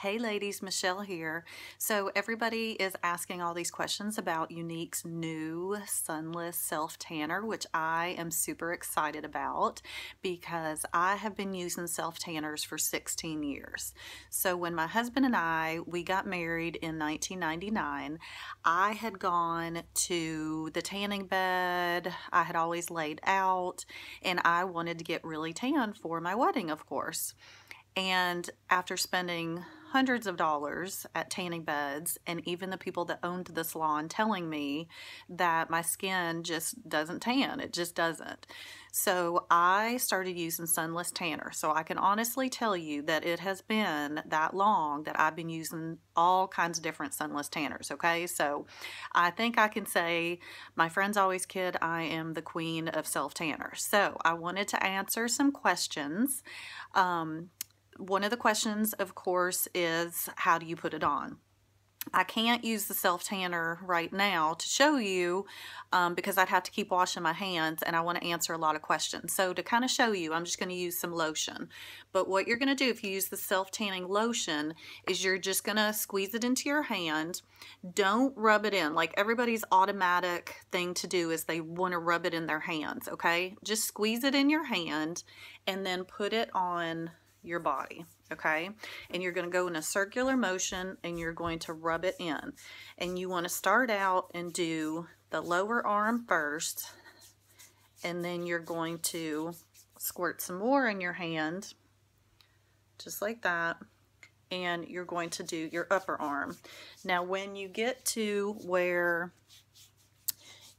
Hey ladies, Michelle here. So everybody is asking all these questions about Younique's new sunless self tanner, which I am super excited about because I have been using self tanners for 16 years. So when my husband and we got married in 1999, I had gone to the tanning bed. I had always laid out and I wanted to get really tan for my wedding, of course. And after spending hundreds of dollars at tanning beds, and even the people that owned the salon telling me that my skin just doesn't tan, it just doesn't. So I started using Sunless Tanner. So I can honestly tell you that it has been that long that I've been using all kinds of different Sunless Tanners, okay? So I think I can say, my friends always kid, I am the queen of self-tanner. So I wanted to answer some questions. One of the questions, of course, is how do you put it on? I can't use the self tanner right now to show you because I'd have to keep washing my hands and I want to answer a lot of questions. So to kind of show you, I'm just going to use some lotion. But what you're going to do if you use the self tanning lotion is you're just going to squeeze it into your hand. Don't rub it in. Like everybody's automatic thing to do is they want to rub it in their hands, okay? Just squeeze it in your hand and then put it on your body, okay? And you're going to go in a circular motion and you're going to rub it in. And you want to start out and do the lower arm first, and then you're going to squirt some more in your hand, just like that, and you're going to do your upper arm. Now when you get to where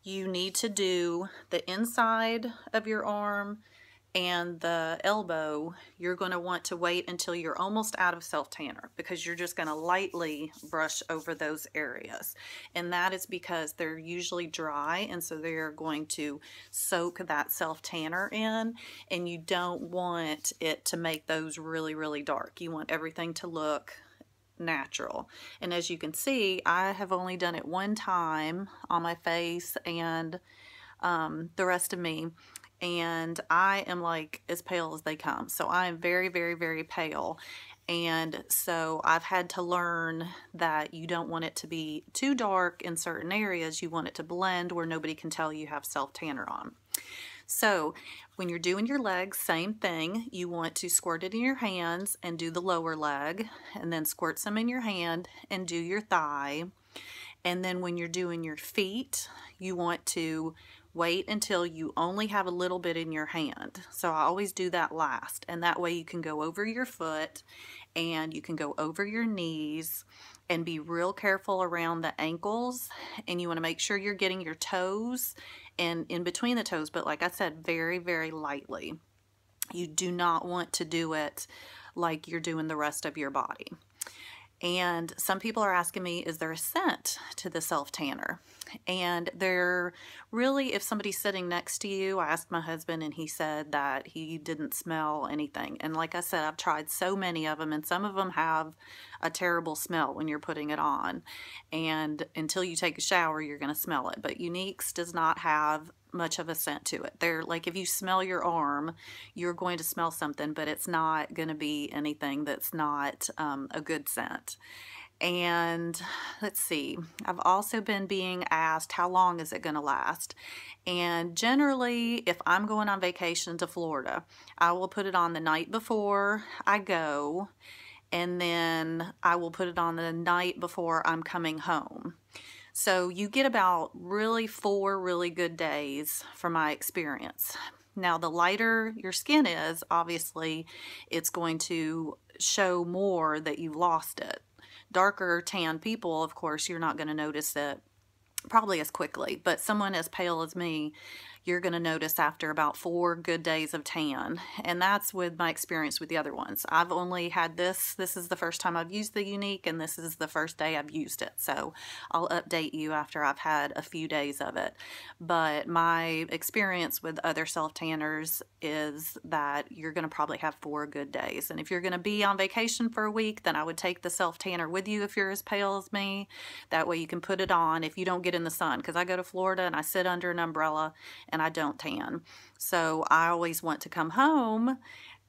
you need to do the inside of your arm and the elbow, you're going to want to wait until you're almost out of self tanner because you're just going to lightly brush over those areas. And that is because they're usually dry, and so they're going to soak that self tanner in, and you don't want it to make those really, really dark. You want everything to look natural. And as you can see, I have only done it one time on my face and the rest of me, and I am like as pale as they come. So I am very, very, very pale. And so I've had to learn that you don't want it to be too dark in certain areas. You want it to blend where nobody can tell you have self tanner on. So when you're doing your legs, same thing. You want to squirt it in your hands and do the lower leg, and then squirt some in your hand and do your thigh. And then when you're doing your feet, you want to wait until you only have a little bit in your hand. So I always do that last, and that way you can go over your foot and you can go over your knees and be real careful around the ankles, and you want to make sure you're getting your toes and in between the toes, but like I said, very, very lightly. You do not want to do it like you're doing the rest of your body. And some people are asking me, is there a scent to the self tanner? And there really, if somebody's sitting next to you, I asked my husband and he said that he didn't smell anything. And like I said, I've tried so many of them, and some of them have a terrible smell when you're putting it on. And until you take a shower, you're going to smell it. But Younique's does not have much of a scent to it. They're like, if you smell your arm, you're going to smell something, but it's not going to be anything that's not a good scent. And let's see, I've also been being asked, how long is it going to last? And generally, if I'm going on vacation to Florida, I will put it on the night before I go, and then I will put it on the night before I'm coming home. So you get about really 4 really good days from my experience. Now, the lighter your skin is, obviously, it's going to show more that you've lost it. Darker tan people, of course, you're not going to notice it probably as quickly, but someone as pale as me, you're going to notice after about 4 good days of tan. And that's with my experience with the other ones. I've only had this is the first time I've used the Younique, and this is the first day I've used it. So I'll update you after I've had a few days of it. But my experience with other self tanners is that you're going to probably have 4 good days. And if you're going to be on vacation for a week, then I would take the self tanner with you if you're as pale as me. That way you can put it on if you don't get in the sun, because I go to Florida and I sit under an umbrella and I don't tan. So I always want to come home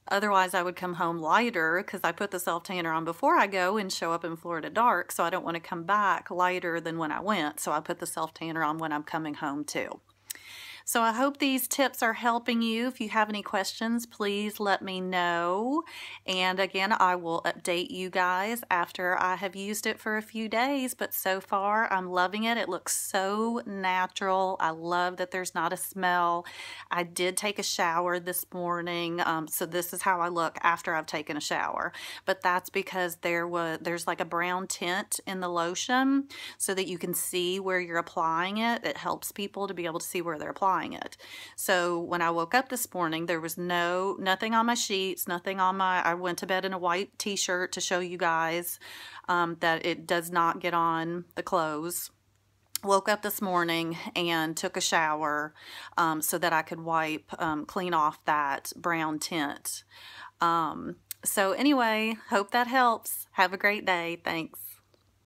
Otherwise, I would come home lighter because I put the self tanner on before I go and show up in Florida dark. So I don't want to come back lighter than when I went. So I put the self tanner on when I'm coming home too. So I hope these tips are helping you. If you have any questions, please let me know. And again, I will update you guys after I have used it for a few days. But so far, I'm loving it. It looks so natural. I love that there's not a smell. I did take a shower this morning. So this is how I look after I've taken a shower. But that's because there's like a brown tint in the lotion so that you can see where you're applying it. It helps people to be able to see where they're applying it. So when I woke up this morning, there was nothing on my sheets, nothing on I went to bed in a white t-shirt to show you guys that it does not get on the clothes. Woke up this morning and took a shower so that I could clean off that brown tint. So anyway, hope that helps. Have a great day. Thanks.